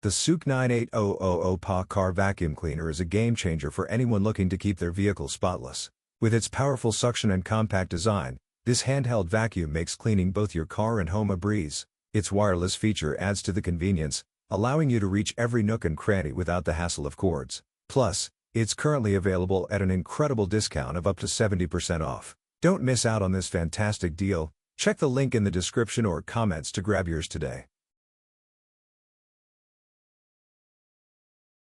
The SZUK 98000 PA car vacuum cleaner is a game changer for anyone looking to keep their vehicle spotless. With its powerful suction and compact design, this handheld vacuum makes cleaning both your car and home a breeze. Its wireless feature adds to the convenience, allowing you to reach every nook and cranny without the hassle of cords. Plus, it's currently available at an incredible discount of up to 70% off. Don't miss out on this fantastic deal. Check the link in the description or comments to grab yours today.